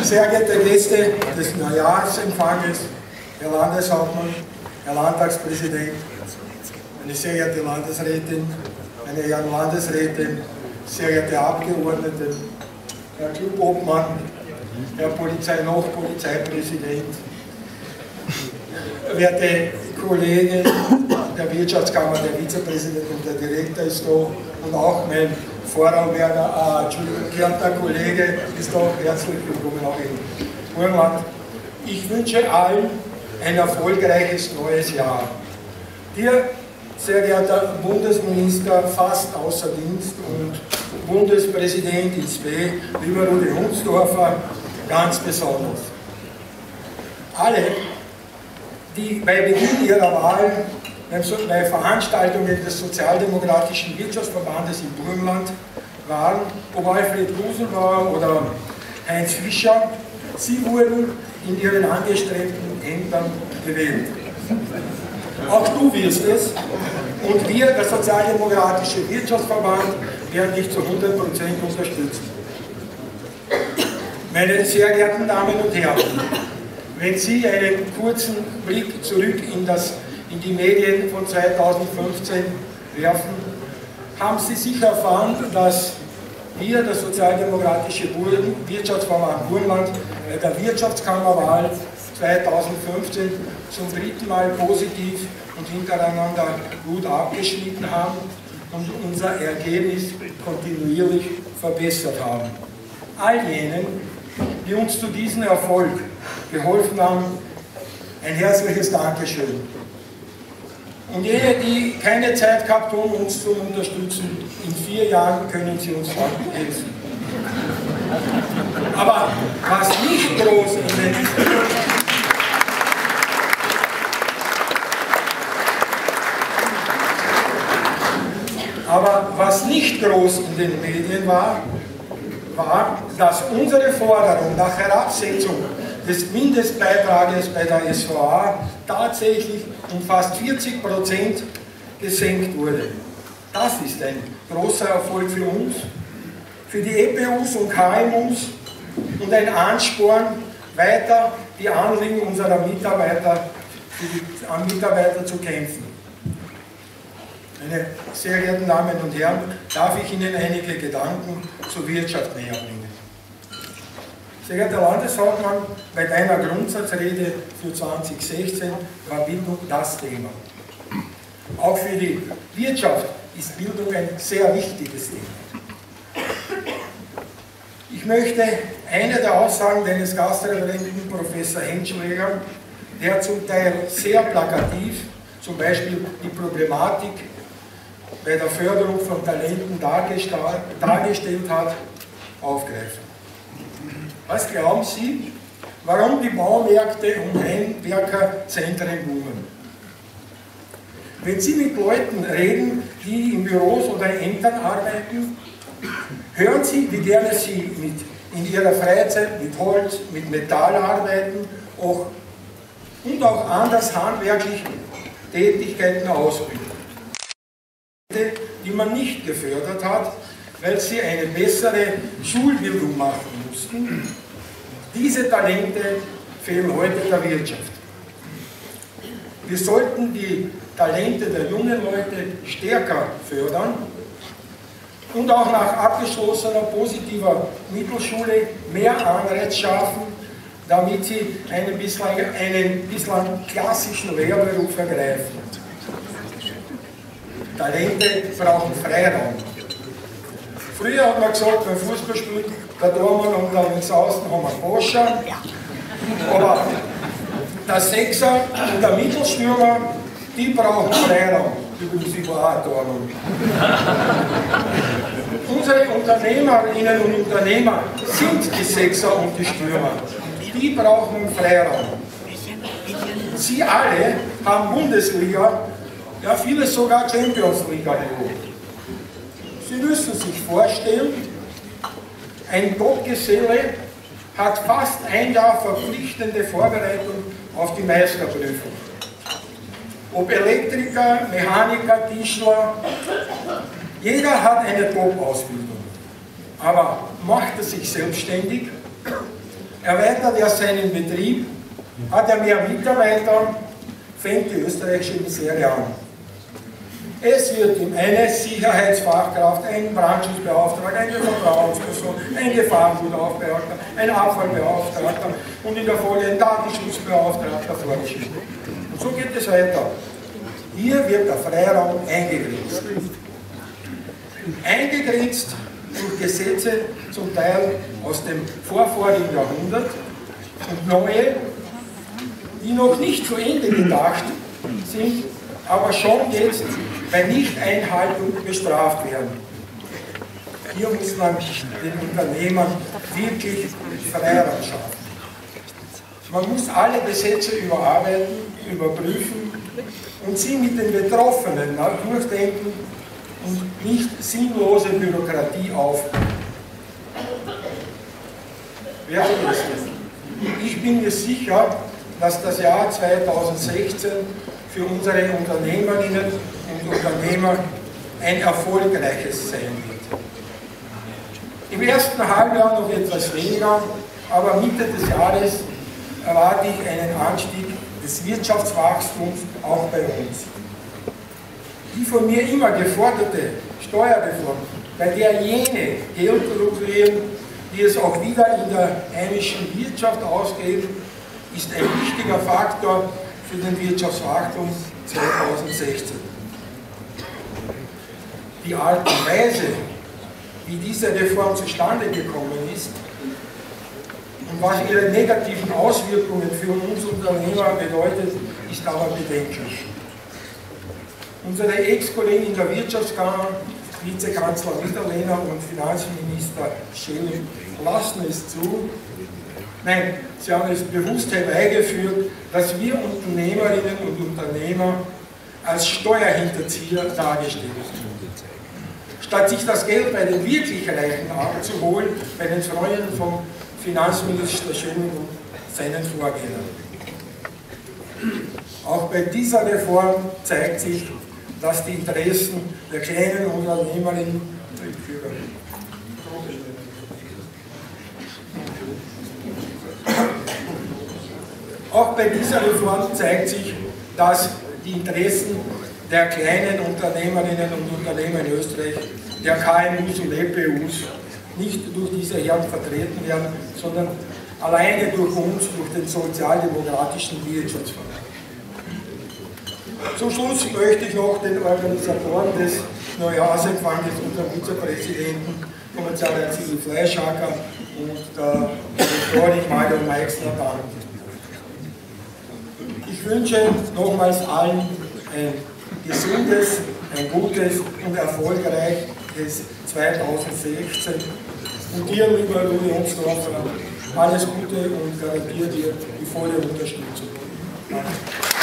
Sehr geehrte Gäste des Neujahrsempfanges, Herr Landeshauptmann, Herr Landtagspräsident, meine sehr geehrte Landesrätin, meine Herren Landesräte, sehr geehrte Abgeordnete, Herr Clubobmann, Herr Polizeipräsident, werte Kollegen der Wirtschaftskammer, der Vizepräsident und der Direktor ist da und auch mein Vorarlberger, Kärntner Kollege ist da. Herzlich willkommen auch in Burgenland. Ich wünsche allen ein erfolgreiches neues Jahr. Dir, sehr geehrter Bundesminister, fast außer Dienst und Bundespräsident ins B, lieber Rudi Hundsdorfer, ganz besonders. Alle, die bei Beginn ihrer Wahl bei Veranstaltungen des Sozialdemokratischen Wirtschaftsverbandes in Burgenland waren, ob Alfred Gusel war oder Heinz Fischer, sie wurden in ihren angestrebten Ämtern gewählt. Auch du wirst es und wir, der Sozialdemokratische Wirtschaftsverband, werden dich zu 100% unterstützen. Meine sehr geehrten Damen und Herren, wenn Sie einen kurzen Blick zurück in die Medien von 2015 werfen, haben Sie sicher erfahren, dass wir, der Sozialdemokratische Wirtschaftsverband Burgenland, bei der Wirtschaftskammerwahl 2015 zum dritten Mal positiv und hintereinander gut abgeschnitten haben und unser Ergebnis kontinuierlich verbessert haben. All jenen, die uns zu diesem Erfolg geholfen haben, ein herzliches Dankeschön. Und jene, die keine Zeit gehabt haben, uns zu unterstützen, in 4 Jahren können sie uns dann helfen. Aber was nicht groß in den Medien war, dass unsere Forderung nach Herabsetzung des Mindestbeitrages bei der SVA tatsächlich um fast 40% gesenkt wurde. Das ist ein großer Erfolg für uns, für die EPUs und KMUs und ein Ansporn, weiter die Anliegen unserer Mitarbeiter, zu kämpfen. Meine sehr geehrten Damen und Herren, darf ich Ihnen einige Gedanken zur Wirtschaft näher bringen. Sehr geehrter Landeshauptmann, bei deiner Grundsatzrede für 2016 war Bildung das Thema. Auch für die Wirtschaft ist Bildung ein sehr wichtiges Thema. Ich möchte eine der Aussagen deines Gastreferenten, Professor Henschläger, der zum Teil sehr plakativ, zum Beispiel die Problematik bei der Förderung von Talenten dargestellt hat, aufgreifen. Was glauben Sie, warum die Baumärkte und Heimwerkerzentren boomen? Wenn Sie mit Leuten reden, die in Büros oder in Ämtern arbeiten, hören Sie, wie gerne sie in ihrer Freizeit mit Holz, mit Metall arbeiten und auch anders handwerklich Tätigkeiten ausüben, die man nicht gefördert hat, weil sie eine bessere Schulbildung machen mussten. Diese Talente fehlen heute der Wirtschaft. Wir sollten die Talente der jungen Leute stärker fördern und auch nach abgeschlossener positiver Mittelschule mehr Anreiz schaffen, damit sie einen bislang klassischen Lehrberuf ergreifen. Talente brauchen Freiraum. Früher hat man gesagt, beim Fußballspiel, der Tormann und der Linksaußen haben einen Boscher, aber der Sechser und der Mittelstürmer, die brauchen Freiraum. Übrigens, ich war auch Tormann. Unsere Unternehmerinnen und Unternehmer sind die Sechser und die Stürmer. Die brauchen Freiraum. Sie alle haben Bundesliga, ja viele sogar Champions League-Niveau. Sie müssen sich vorstellen, ein Top-Geselle hat fast ein Jahr verpflichtende Vorbereitung auf die Meisterprüfung. Ob Elektriker, Mechaniker, Tischler, jeder hat eine Top-Ausbildung. Aber macht er sich selbstständig? Erweitert er seinen Betrieb, hat er mehr Mitarbeiter, fängt die österreichische Misere an. Es wird ihm eine Sicherheitsfachkraft, ein Brandschutzbeauftragter, eine Vertrauensperson, ein Gefahrgutaufbeauftragter, ein Abfallbeauftragter und in der Folge ein Datenschutzbeauftragter vorgeschrieben. Und so geht es weiter. Hier wird der Freiraum eingegrenzt. Eingegrenzt durch Gesetze, zum Teil aus dem vorvorigen Jahrhundert und neue, die noch nicht zu Ende gedacht sind, aber schon jetzt bei Nichteinhaltung bestraft werden. Hier muss man den Unternehmern wirklich Freiraum schaffen. Man muss alle Gesetze überarbeiten, überprüfen und sie mit den Betroffenen durchdenken und nicht sinnlose Bürokratie aufbauen. Wer vergisst es? Ich bin mir sicher, dass das Jahr 2016 für unsere Unternehmerinnen und Unternehmer ein erfolgreiches sein wird. Im ersten Halbjahr noch etwas weniger, aber Mitte des Jahres erwarte ich einen Anstieg des Wirtschaftswachstums auch bei uns. Die von mir immer geforderte Steuerreform, bei der jene Geld zurücklegen, die es auch wieder in der heimischen Wirtschaft ausgeben, ist ein wichtiger Faktor für den Wirtschaftswachstum 2016. Die Art und Weise, wie diese Reform zustande gekommen ist und was ihre negativen Auswirkungen für uns Unternehmer bedeutet, ist aber bedenklich. Unsere Ex-Kollegen in der Wirtschaftskammer, Vizekanzler Mitterlehner und Finanzminister Schelling, lassen es zu. Nein, sie haben es bewusst herbeigeführt, dass wir Unternehmerinnen und Unternehmer als Steuerhinterzieher dargestellt sind. Statt sich das Geld bei den wirklich Reichen abzuholen, bei den Freunden vom Finanzminister Schelling und seinen Vorgängern. Auch bei dieser Reform zeigt sich, dass die Interessen der kleinen Unternehmerinnen Auch bei dieser Reform zeigt sich, dass die Interessen der kleinen Unternehmerinnen und Unternehmer in Österreich, der KMUs und EPUs, nicht durch diese Herren vertreten werden, sondern alleine durch uns, durch den sozialdemokratischen Wirtschaftsverband. Zum Schluss möchte ich noch den Organisatoren des Neujahrsempfanges, unserem Vizepräsidenten, Kommissar Zivil Fleischhacker und der Direktorin Marion Meixner danken. Ich wünsche nochmals allen ein gesundes, ein gutes und erfolgreiches 2016 und dir, lieber Louis Umsdorfer, alles Gute und garantiere dir die volle Unterstützung. Danke.